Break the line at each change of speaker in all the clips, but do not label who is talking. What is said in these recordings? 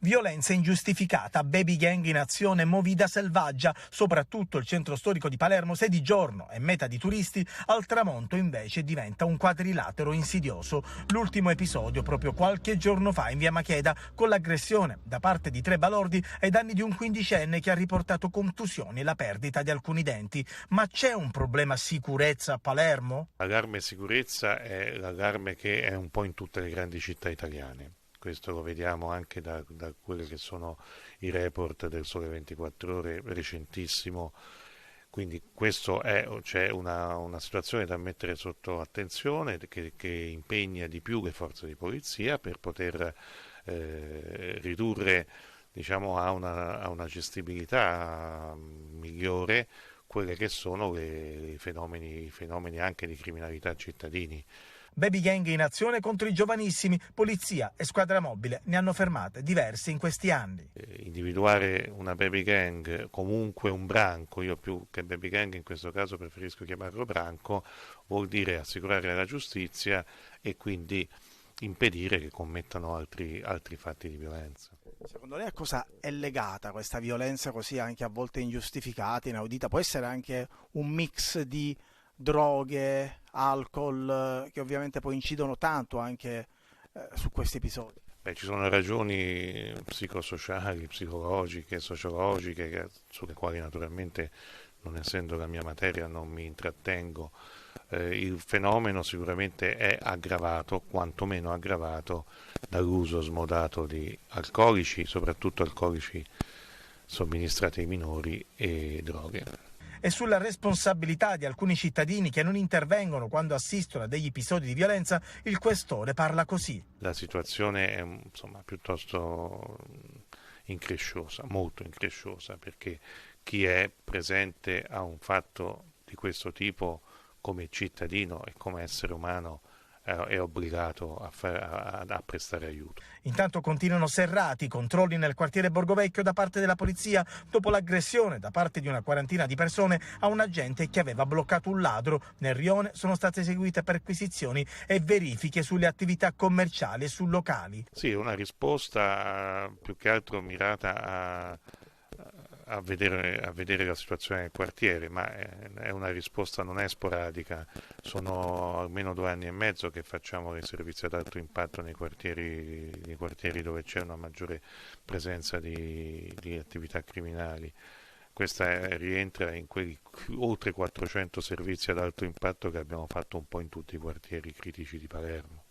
Violenza ingiustificata, baby gang in azione, movida selvaggia, soprattutto il centro storico di Palermo, se di giorno è meta di turisti, al tramonto invece diventa un quadrilatero insidioso. L'ultimo episodio proprio qualche giorno fa in via Macheda, con l'aggressione da parte di 3 balordi ai danni di un quindicenne che ha riportato contusioni e la perdita di alcuni denti. Ma c'è un problema sicurezza a Palermo?
L'allarme sicurezza è l'allarme che è un po' in tutte le grandi città italiane. Questo lo vediamo anche da quelli che sono i report del Sole 24 Ore recentissimo. Quindi c'è una situazione da mettere sotto attenzione che impegna di più le forze di polizia per poter ridurre, diciamo, a una gestibilità migliore quelle che sono i fenomeni anche di criminalità cittadini.
Baby gang in azione contro i giovanissimi, polizia e squadra mobile ne hanno fermate diverse in questi anni.
Individuare una baby gang, comunque un branco, io più che baby gang in questo caso preferisco chiamarlo branco, vuol dire assicurare la giustizia e quindi impedire che commettano altri fatti di violenza.
Secondo lei a cosa è legata questa violenza così anche a volte ingiustificata, inaudita? Può essere anche un mix di droghe, alcol, che ovviamente poi incidono tanto anche su questi episodi?
Ci sono ragioni psicosociali, psicologiche, sociologiche, sulle quali naturalmente, non essendo la mia materia, non mi intrattengo. Il fenomeno sicuramente è aggravato, quantomeno aggravato, dall'uso smodato di alcolici, soprattutto alcolici somministrati ai minori, e droghe.
E sulla responsabilità di alcuni cittadini che non intervengono quando assistono a degli episodi di violenza, il questore parla così.
La situazione è piuttosto incresciosa, molto incresciosa, perché chi è presente a un fatto di questo tipo come cittadino e come essere umano è obbligato a prestare aiuto.
Intanto continuano serrati i controlli nel quartiere Borgovecchio da parte della polizia dopo l'aggressione da parte di una quarantina di persone a un agente che aveva bloccato un ladro. Nel rione sono state eseguite perquisizioni e verifiche sulle attività commerciali e su locali.
Sì, una risposta più che altro mirata a vedere la situazione del quartiere, ma è una risposta, non è sporadica. Sono almeno 2 anni e mezzo che facciamo dei servizi ad alto impatto nei quartieri dove c'è una maggiore presenza di attività criminali. Questa rientra in quei oltre 400 servizi ad alto impatto che abbiamo fatto un po' in tutti i quartieri critici di Palermo.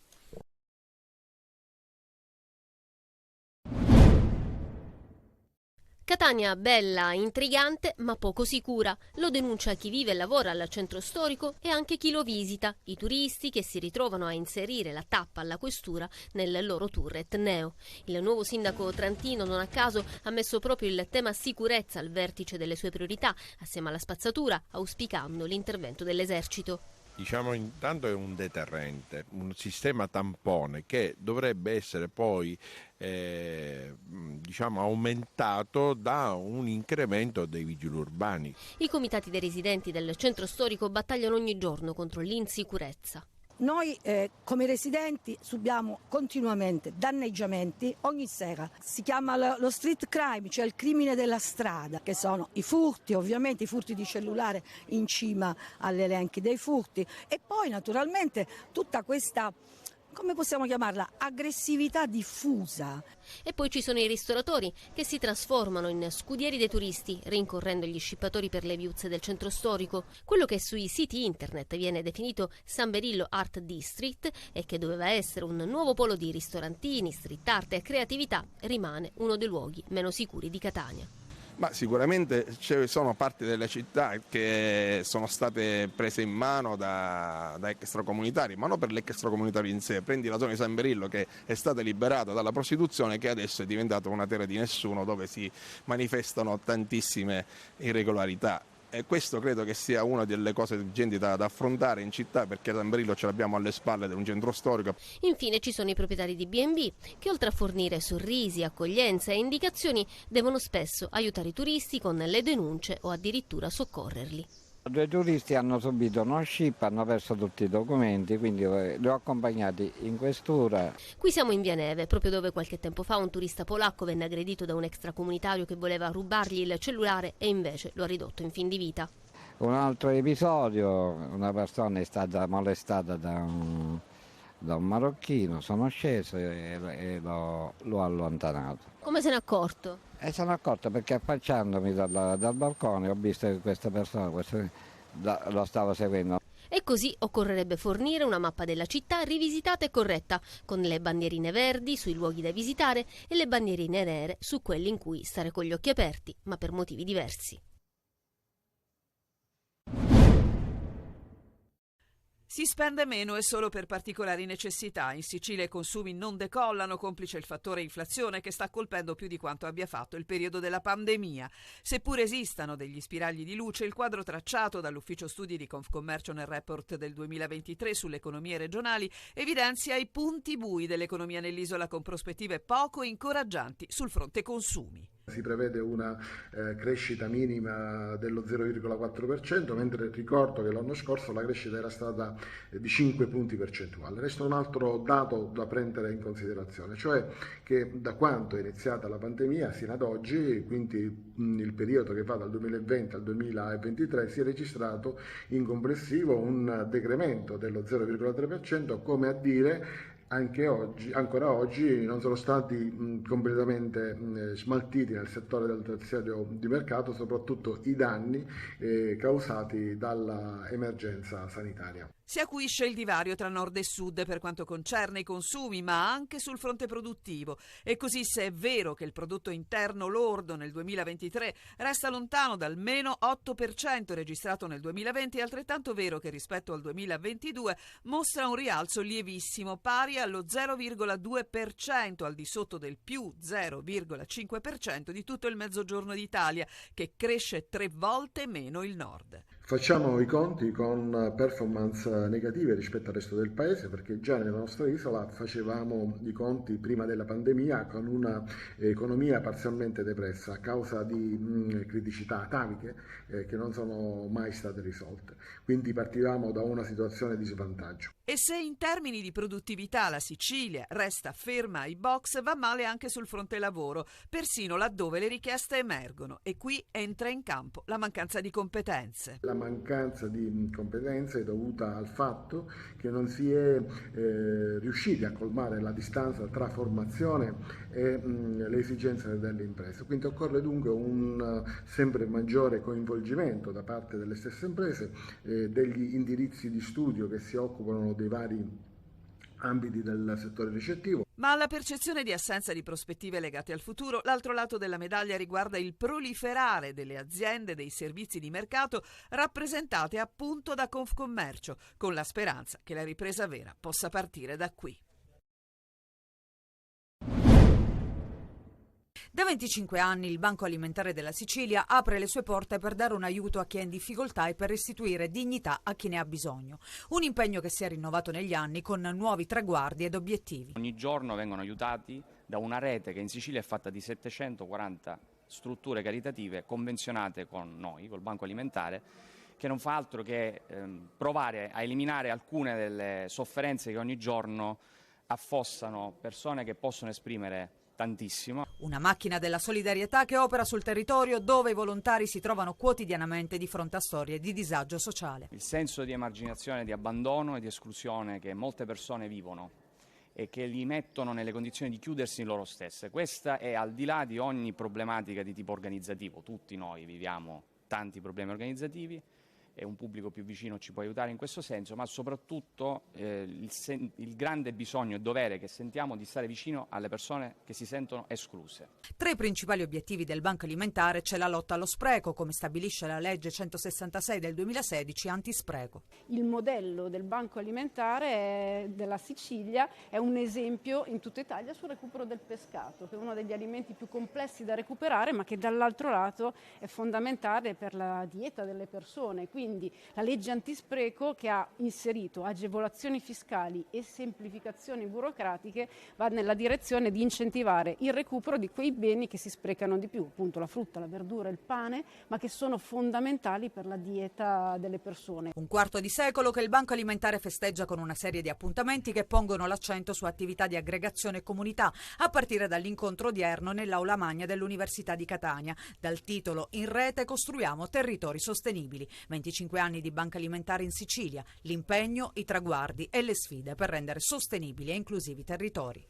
Catania bella, intrigante, ma poco sicura. Lo denuncia chi vive e lavora al centro storico e anche chi lo visita, i turisti che si ritrovano a inserire la tappa alla questura nel loro turret neo. Il nuovo sindaco trentino, non a caso, ha messo proprio il tema sicurezza al vertice delle sue priorità, assieme alla spazzatura, auspicando l'intervento dell'esercito.
Diciamo, intanto è un deterrente, un sistema tampone che dovrebbe essere poi aumentato da un incremento dei vigili urbani.
I comitati dei residenti del centro storico battagliano ogni giorno contro l'insicurezza.
Noi come residenti subiamo continuamente danneggiamenti ogni sera. Si chiama lo street crime, cioè il crimine della strada, che sono i furti, ovviamente i furti di cellulare in cima agli elenchi dei furti, e poi naturalmente tutta questa, come possiamo chiamarla, aggressività diffusa.
E poi ci sono i ristoratori che si trasformano in scudieri dei turisti, rincorrendo gli scippatori per le viuzze del centro storico. Quello che sui siti internet viene definito San Berillo Art District e che doveva essere un nuovo polo di ristorantini, street art e creatività, rimane uno dei luoghi meno sicuri di Catania.
Ma sicuramente ci sono parti delle città che sono state prese in mano da extracomunitari, ma non per l'extracomunitario in sé. Prendi la zona di San Berillo, che è stata liberata dalla prostituzione, che adesso è diventata una terra di nessuno, dove si manifestano tantissime irregolarità. E questo credo che sia una delle cose urgenti da affrontare in città, perché San Berillo ce l'abbiamo alle spalle di un centro storico.
Infine ci sono i proprietari di B&B che, oltre a fornire sorrisi, accoglienza e indicazioni, devono spesso aiutare i turisti con le denunce o addirittura soccorrerli.
2 turisti hanno subito uno scip, hanno perso tutti i documenti, quindi li ho accompagnati in questura.
Qui siamo in Via Neve, proprio dove qualche tempo fa un turista polacco venne aggredito da un extracomunitario che voleva rubargli il cellulare e invece lo ha ridotto in fin di vita.
Un altro episodio, una persona è stata molestata da un marocchino, sono sceso e l'ho allontanato.
Come se n'è accorto?
E sono accorto perché affacciandomi dal balcone ho visto che questa persona lo stava seguendo.
E così occorrerebbe fornire una mappa della città rivisitata e corretta, con le bandierine verdi sui luoghi da visitare e le bandierine nere su quelli in cui stare con gli occhi aperti, ma per motivi diversi.
Si spende meno e solo per particolari necessità. In Sicilia i consumi non decollano, complice il fattore inflazione che sta colpendo più di quanto abbia fatto il periodo della pandemia. Seppur esistano degli spiragli di luce, il quadro tracciato dall'ufficio studi di Confcommercio nel report del 2023 sulle economie regionali evidenzia i punti bui dell'economia nell'isola con prospettive poco incoraggianti sul fronte consumi.
Si prevede una crescita minima dello 0,4%, mentre ricordo che l'anno scorso la crescita era stata di 5 punti percentuali. Resta un altro dato da prendere in considerazione, cioè che da quando è iniziata la pandemia sino ad oggi, quindi il periodo che va dal 2020 al 2023, si è registrato in complessivo un decremento dello 0,3%, come a dire ancora oggi non sono stati completamente smaltiti nel settore del terziario di mercato, soprattutto i danni causati dalla emergenza sanitaria.
Si acuisce il divario tra nord e sud per quanto concerne i consumi, ma anche sul fronte produttivo. E così, se è vero che il prodotto interno lordo nel 2023 resta lontano dal meno 8% registrato nel 2020, è altrettanto vero che rispetto al 2022 mostra un rialzo lievissimo, pari allo 0,2%, al di sotto del più 0,5% di tutto il mezzogiorno d'Italia, che cresce 3 volte meno il nord.
Facciamo i conti con performance negative rispetto al resto del paese, perché già nella nostra isola facevamo i conti prima della pandemia con una economia parzialmente depressa a causa di criticità ataviche che non sono mai state risolte. Quindi partivamo da una situazione di svantaggio.
E se in termini di produttività la Sicilia resta ferma ai box, va male anche sul fronte lavoro, persino laddove le richieste emergono, e qui entra in campo la mancanza di competenze.
La mancanza di competenze è dovuta al fatto che non si è riusciti a colmare la distanza tra formazione e le esigenze delle imprese. Quindi occorre dunque un sempre maggiore coinvolgimento da parte delle stesse imprese, degli indirizzi di studio che si occupano dei vari ambiti del settore ricettivo.
Ma alla percezione di assenza di prospettive legate al futuro, l'altro lato della medaglia riguarda il proliferare delle aziende dei servizi di mercato rappresentate appunto da Confcommercio, con la speranza che la ripresa vera possa partire da qui.
Da 25 anni il Banco Alimentare della Sicilia apre le sue porte per dare un aiuto a chi è in difficoltà e per restituire dignità a chi ne ha bisogno. Un impegno che si è rinnovato negli anni con nuovi traguardi ed obiettivi.
Ogni giorno vengono aiutati da una rete che in Sicilia è fatta di 740 strutture caritative convenzionate con noi, col Banco Alimentare, che non fa altro che provare a eliminare alcune delle sofferenze che ogni giorno affossano persone che possono esprimere tantissimo.
Una macchina della solidarietà che opera sul territorio dove i volontari si trovano quotidianamente di fronte a storie di disagio sociale.
Il senso di emarginazione, di abbandono e di esclusione che molte persone vivono e che li mettono nelle condizioni di chiudersi in loro stesse. Questa è al di là di ogni problematica di tipo organizzativo. Tutti noi viviamo tanti problemi organizzativi e un pubblico più vicino ci può aiutare in questo senso, ma soprattutto il grande bisogno e dovere che sentiamo di stare vicino alle persone che si sentono escluse.
Tra i principali obiettivi del Banco Alimentare c'è la lotta allo spreco, come stabilisce la legge 166 del 2016 antispreco.
Il modello del Banco Alimentare della Sicilia è un esempio in tutta Italia sul recupero del pescato, che è uno degli alimenti più complessi da recuperare, ma che dall'altro lato è fondamentale per la dieta delle persone. Quindi quindi la legge antispreco, che ha inserito agevolazioni fiscali e semplificazioni burocratiche, va nella direzione di incentivare il recupero di quei beni che si sprecano di più, appunto la frutta, la verdura, il pane, ma che sono fondamentali per la dieta delle persone.
Un quarto di secolo che il Banco Alimentare festeggia con una serie di appuntamenti che pongono l'accento su attività di aggregazione e comunità, a partire dall'incontro odierno nell'aula magna dell'Università di Catania, dal titolo "In rete costruiamo territori sostenibili". 25 anni di Banca Alimentare in Sicilia, l'impegno, i traguardi e le sfide per rendere sostenibili e inclusivi i territori.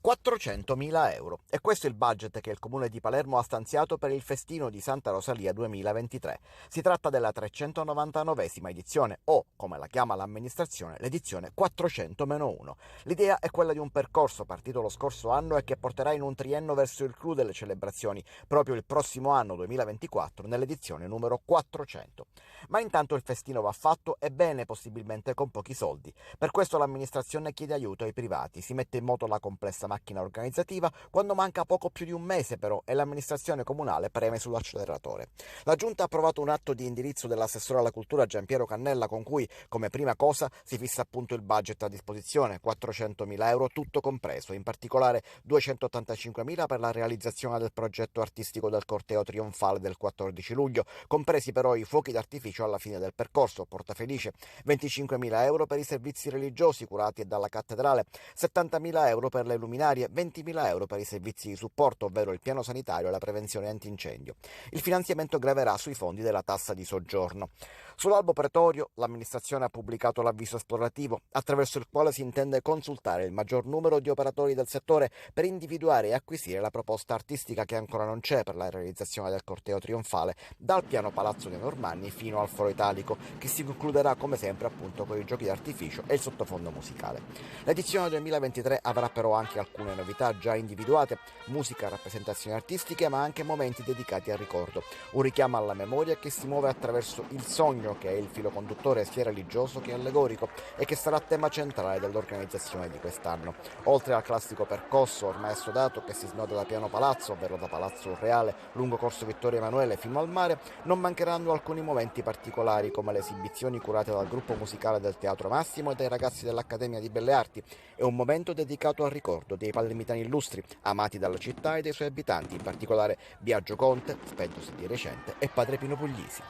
€400.000. E questo è il budget che il Comune di Palermo ha stanziato per il festino di Santa Rosalia 2023. Si tratta della 399esima edizione o, come la chiama l'amministrazione, l'edizione 400-1. L'idea è quella di un percorso partito lo scorso anno e che porterà in un triennio verso il clou delle celebrazioni proprio il prossimo anno 2024 nell'edizione numero 400. Ma intanto il festino va fatto e bene, possibilmente con pochi soldi. Per questo l'amministrazione chiede aiuto ai privati, si mette in moto la complessa macchina organizzativa quando manca poco più di un mese però e l'amministrazione comunale preme sull'acceleratore. La Giunta ha approvato un atto di indirizzo dell'assessore alla cultura Giampiero Cannella con cui, come prima cosa, si fissa appunto il budget a disposizione, €400.000 tutto compreso, in particolare €285.000 per la realizzazione del progetto artistico del corteo trionfale del 14 luglio, compresi però i fuochi d'artificio alla fine del percorso, Porta Felice, €25.000 per i servizi religiosi curati dalla cattedrale, €70.000 per le luminarie, €20.000 per i servizi di supporto, ovvero il piano sanitario e la prevenzione antincendio. Il finanziamento graverà sui fondi della tassa di soggiorno. Sull'albo pretorio l'amministrazione ha pubblicato l'avviso esplorativo, attraverso il quale si intende consultare il maggior numero di operatori del settore per individuare e acquisire la proposta artistica che ancora non c'è per la realizzazione del corteo trionfale, dal piano Palazzo dei Normanni fino al Foro Italico, che si concluderà come sempre appunto con i giochi d'artificio e il sottofondo musicale. L'edizione 2023 avrà però anche alcune novità già individuate: musica, rappresentazioni artistiche, ma anche momenti dedicati al ricordo. Un richiamo alla memoria che si muove attraverso il sogno, che è il filo conduttore sia religioso che allegorico e che sarà tema centrale dell'organizzazione di quest'anno. Oltre al classico percorso ormai assodato che si snoda da Piano Palazzo, ovvero da Palazzo Reale, lungo Corso Vittorio Emanuele fino al mare, non mancheranno alcuni momenti particolari come le esibizioni curate dal gruppo musicale del Teatro Massimo e dai ragazzi dell'Accademia di Belle Arti e un momento dedicato al ricordo dei palermitani illustri, amati dalla città e dai suoi abitanti, in particolare Biagio Conte, spentosi di recente, e Padre Pino Puglisi.